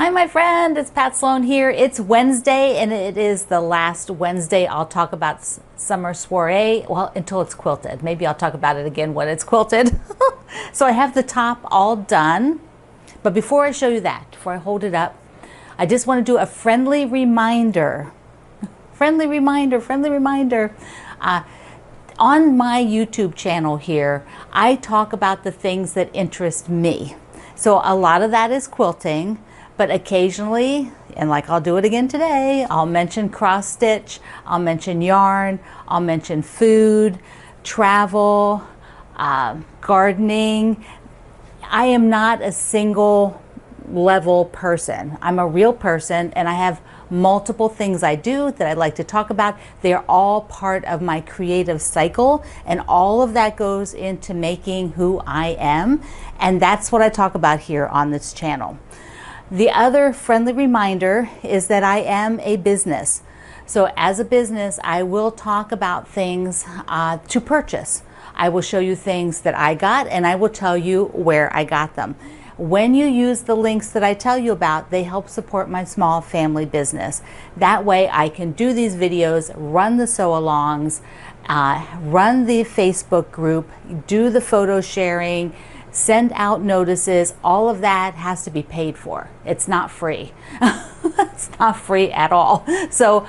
Hi, my friend. It's Pat Sloan here. It's Wednesday, and it is the last Wednesday I'll talk about summer soiree. Well, until it's quilted. Maybe I'll talk about it again when it's quilted. So I have the top all done. But before I show you that, before I hold it up, I just want to do a friendly reminder. Friendly reminder. On my YouTube channel here, I talk about the things that interest me. So a lot of that is quilting. But occasionally, and like I'll do it again today, I'll mention cross stitch, I'll mention yarn, I'll mention food, travel, gardening. I am not a single level person. I'm a real person, and I have multiple things I do that I'd like to talk about. They're all part of my creative cycle, and all of that goes into making who I am. And that's what I talk about here on this channel. The other friendly reminder is that I am a business. So as a business, I will talk about things to purchase. I will show you things that I got, and I will tell you where I got them. When you use the links that I tell you about, they help support my small family business. That way I can do these videos, run the sew-alongs, run the Facebook group, do the photo sharing, send out notices. All of that has to be paid for. It's not free. It's not free at all. So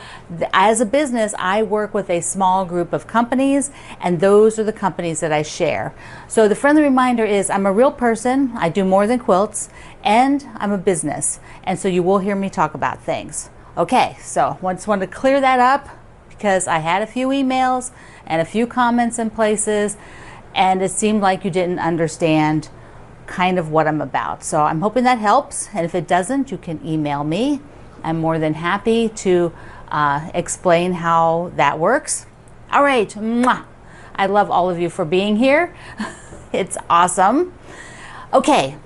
as a business, I work with a small group of companies, and those are the companies that I share. So the friendly reminder is I'm a real person. I do more than quilts, and I'm a business. And so you will hear me talk about things. Okay, so I just wanted to clear that up because I had a few emails and a few comments in places, and it seemed like you didn't understand kind of what I'm about. So I'm hoping that helps. And if it doesn't, you can email me. I'm more than happy to explain how that works. All right. Mwah. I love all of you for being here. It's awesome. Okay.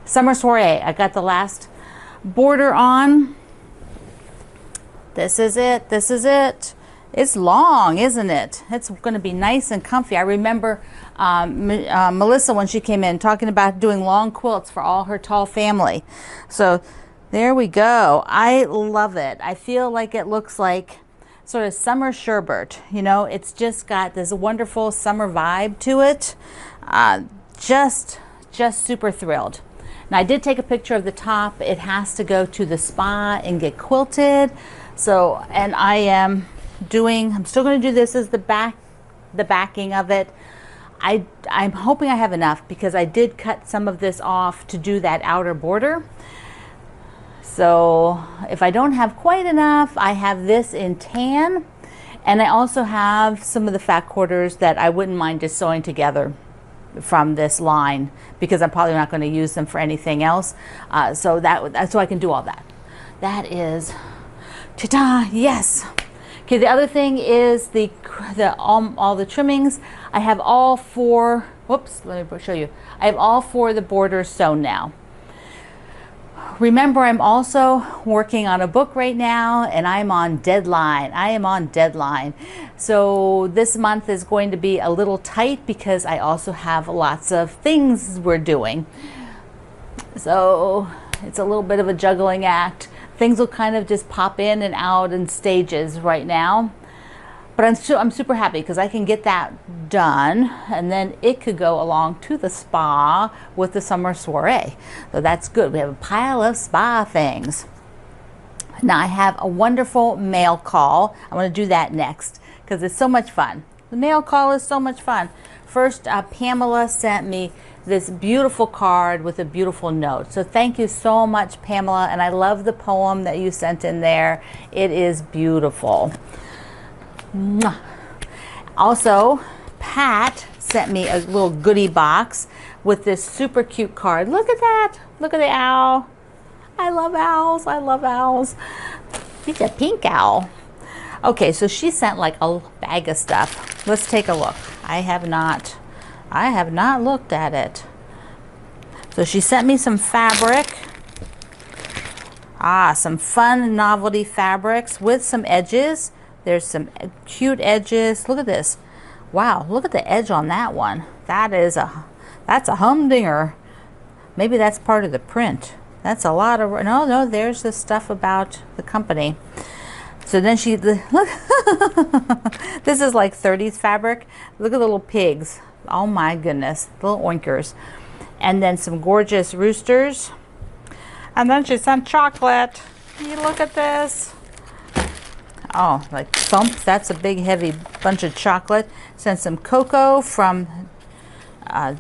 Summer soiree. I got the last border on. This is it. This is it. It's long, isn't it? It's going to be nice and comfy. I remember Melissa, when she came in, talking about doing long quilts for all her tall family. So there we go. I love it. I feel like it looks like sort of summer sherbet. You know, it's just got this wonderful summer vibe to it. Just super thrilled. Now, I did take a picture of the top. It has to go to the spa and get quilted. So, and I'm still going to do this as the backing of it. I'm hoping I have enough because I did cut some of this off to do that outer border. So if I don't have quite enough, I have this in tan, and I also have some of the fat quarters that I wouldn't mind just sewing together from this line because I'm probably not going to use them for anything else. So I can do all that. That is, ta-da, yes. Okay, the other thing is all the trimmings. I have all four, whoops, let me show you. I have all four of the borders sewn now. Remember, I'm also working on a book right now, and I'm on deadline. I am on deadline. So this month is going to be a little tight because I also have lots of things we're doing. So it's a little bit of a juggling act. Things will kind of just pop in and out in stages right now. But I'm super happy because I can get that done, and then it could go along to the spa with the summer soiree. So that's good. We have a pile of spa things. Now I have a wonderful mail call. I'm going to do that next because it's so much fun. The mail call is so much fun. First, Pamela sent me this beautiful card with a beautiful note. So thank you so much, Pamela, and I love the poem that you sent in there. It is beautiful. Mwah. Also, Pat sent me a little goodie box with this super cute card. Look at that. Look at the owl. I love owls. I love owls. She's a pink owl. Okay, so she sent like a bag of stuff. Let's take a look. I have not looked at it. So she sent me some fabric. Some fun novelty fabrics with some edges. There's some cute edges. Look at this. Wow, look at the edge on that one. That's a humdinger. Maybe that's part of the print. That's a lot of, no, there's the stuff about the company. So then look, this is like 30s fabric. Look at the little pigs. Oh my goodness, little oinkers. And then some gorgeous roosters. And then she sent chocolate. You look at this. Oh, like thump, that's a big heavy bunch of chocolate. Sent some cocoa from, I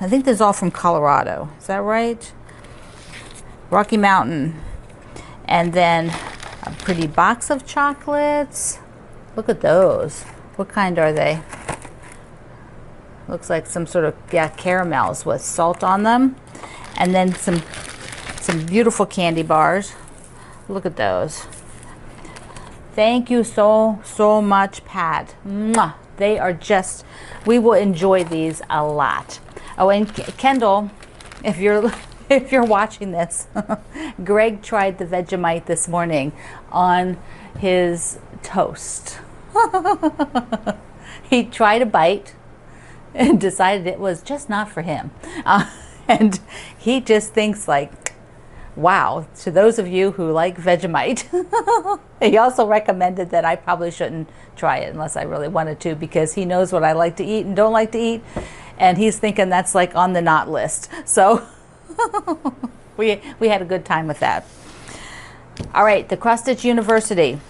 think this is all from Colorado. Is that right? Rocky Mountain. And then a pretty box of chocolates. Look at those. What kind are they? Looks like some sort of, yeah, caramels with salt on them. And then some beautiful candy bars. Look at those. Thank you so much, Pat. Mwah. They are just, we will enjoy these a lot. Oh, and Kendall, if you're watching this, Greg tried the Vegemite this morning on his toast. He tried a bite and decided it was just not for him. And he just thinks like, wow, to those of you who like Vegemite. He also recommended that I probably shouldn't try it unless I really wanted to, because he knows what I like to eat and don't like to eat. And he's thinking that's like on the not list. So we had a good time with that. All right, the Cross Stitch University.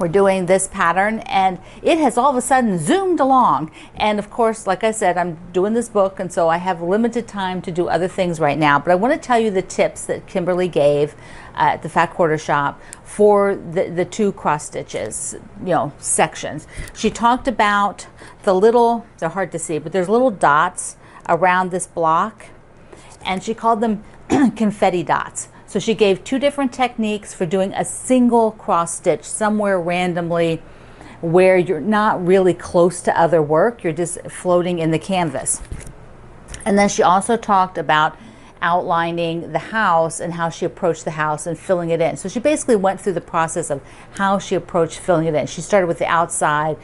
We're doing this pattern and it has all of a sudden zoomed along. And of course, like I said, I'm doing this book, and so I have limited time to do other things right now. But I want to tell you the tips that Kimberly gave at the Fat Quarter Shop for the two cross stitches, sections. She talked about the little, they're hard to see, but there's little dots around this block, and she called them confetti dots. So she gave two different techniques for doing a single cross stitch somewhere randomly where you're not really close to other work, you're just floating in the canvas. And then she also talked about outlining the house and how she approached the house and filling it in. So she basically went through the process of how she approached filling it in. She started with the outside,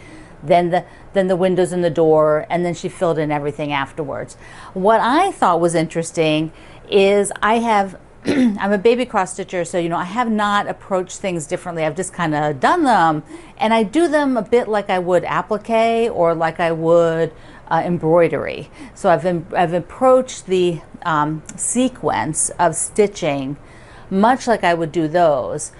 then the windows and the door, and then she filled in everything afterwards. What I thought was interesting is I'm a baby cross stitcher, so I have not approached things differently. I've just kind of done them, and I do them a bit like I would applique or like I would embroidery. So I've approached the sequence of stitching much like I would do those.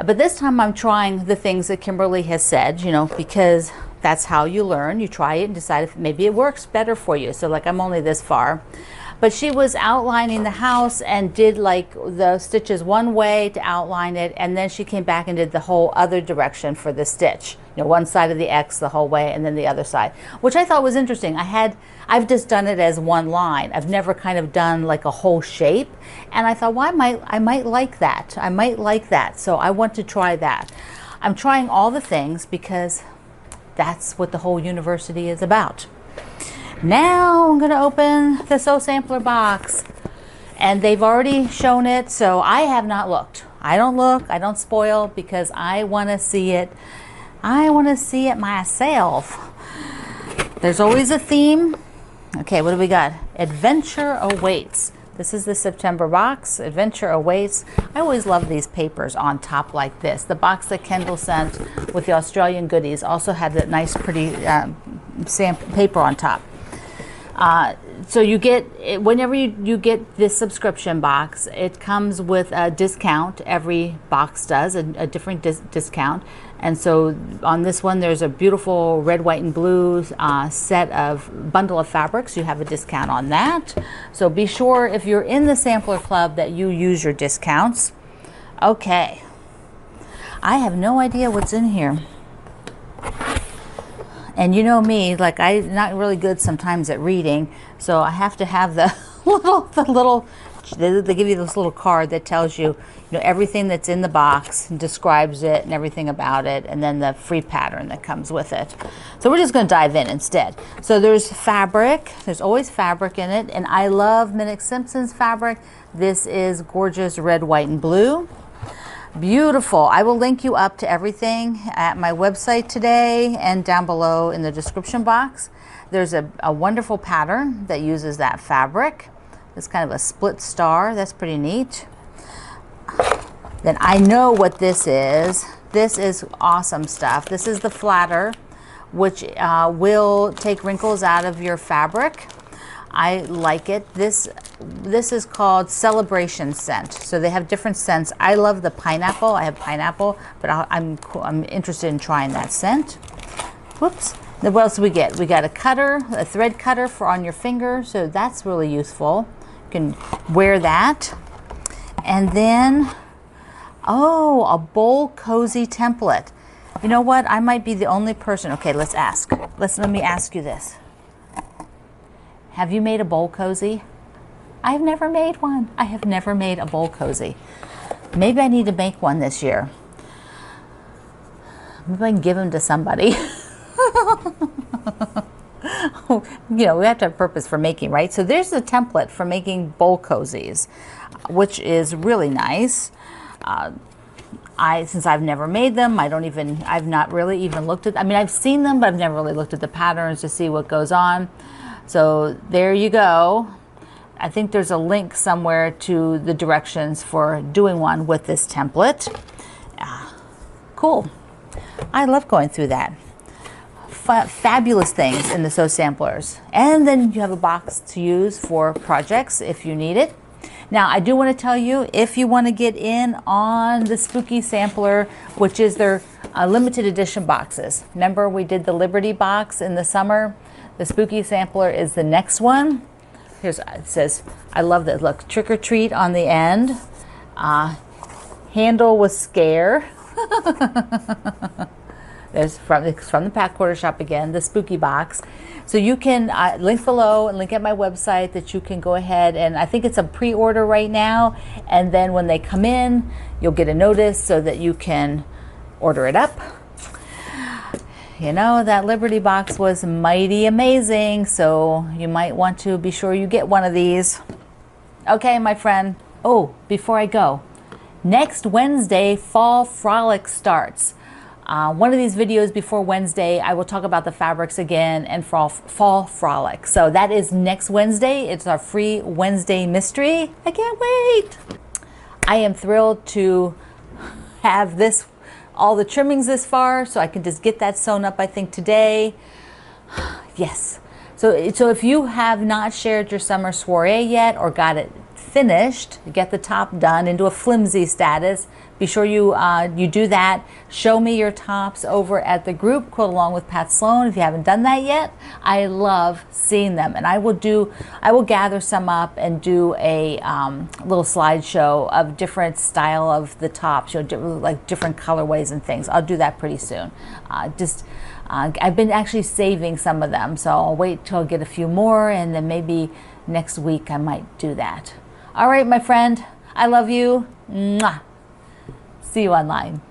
But this time I'm trying the things that Kimberly has said, because that's how you learn. You try it and decide if maybe it works better for you. So like I'm only this far. But she was outlining the house and did like the stitches one way to outline it, and then she came back and did the whole other direction for the stitch. One side of the X the whole way and then the other side, which I thought was interesting. I've just done it as one line. I've never kind of done like a whole shape, and I thought, well, I might like that. I might like that. So I want to try that. I'm trying all the things because that's what the whole university is about. Now I'm going to open the Sew Sampler box, and they've already shown it, so I have not looked. I don't look, I don't spoil, because I want to see it. I want to see it myself. There's always a theme. Okay, what do we got? Adventure awaits. This is the September box. Adventure awaits. I always love these papers on top like this. The box that Kendall sent with the Australian goodies also had that nice, pretty paper on top. So you get, whenever you get this subscription box, it comes with a discount. Every box does a different discount. And so on this one, there's a beautiful red, white, and blue set of bundle of fabrics. You have a discount on that. So be sure if you're in the Sampler Club that you use your discounts. Okay. I have no idea what's in here. And you know me, like I'm not really good sometimes at reading, so I have to have the little, they give you this little card that tells you, everything that's in the box and describes it and everything about it, and then the free pattern that comes with it. So we're just going to dive in instead. So there's fabric. There's always fabric in it, and I love Minnick Simpson's fabric. This is gorgeous red, white, and blue. Beautiful. I will link you up to everything at my website today and down below in the description box. There's a wonderful pattern that uses that fabric. It's kind of a split star. That's pretty neat. Then I know what this is. This is awesome stuff. This is the flatter, which will take wrinkles out of your fabric. I like it. This is called Celebration Scent. So they have different scents. I love the pineapple. I have pineapple, but I'm interested in trying that scent. Whoops. Then what else do we get? We got a cutter, a thread cutter for on your finger. So that's really useful. You can wear that. And then, oh, a bowl cozy template. You know what? I might be the only person. Okay, let's ask. Let me ask you this. Have you made a bowl cozy? I've never made one. I have never made a bowl cozy. Maybe I need to make one this year. Maybe I can give them to somebody. You know, we have to have purpose for making, right? So there's the template for making bowl cozies, which is really nice. Since I've never made them, I've not really even looked at, I mean, I've seen them, but I've never really looked at the patterns to see what goes on. So there you go. I think there's a link somewhere to the directions for doing one with this template. Cool. I love going through that. Fabulous things in the Sew Samplers. And then you have a box to use for projects if you need it. Now, I do want to tell you, if you want to get in on the Spooky Sampler, which is their limited edition boxes. Remember, we did the Liberty box in the summer. The Spooky Sampler is the next one. Here's, it says, I love that. Look, trick or treat on the end. Handle with scare. There's from the Pack Quarter Shop again, the Spooky Box. So you can link below and link at my website that you can go ahead, and I think it's a pre-order right now, and then when they come in, you'll get a notice so that you can order it up. You know, that Liberty box was mighty amazing, so you might want to be sure you get one of these. Okay, my friend. Oh, before I go, next Wednesday, Fall Frolic starts. One of these videos before Wednesday, I will talk about the fabrics again and Fall Frolic. So that is next Wednesday. It's our free Wednesday mystery. I can't wait. I am thrilled to have this, all the trimmings this far, so I can just get that sewn up, I think, today. Yes. So if you have not shared your summer soiree yet or got it finished, get the top done into a flimsy status, be sure you do that. Show me your tops over at the group, Quilt Along with Pat Sloan. If you haven't done that yet, I love seeing them, and I will gather some up and do a little slideshow of different style of the tops, you know, like different colorways and things. I'll do that pretty soon. I've been actually saving some of them, so I'll wait till I get a few more, and then maybe next week I might do that. All right, my friend, I love you. Mwah. See you online.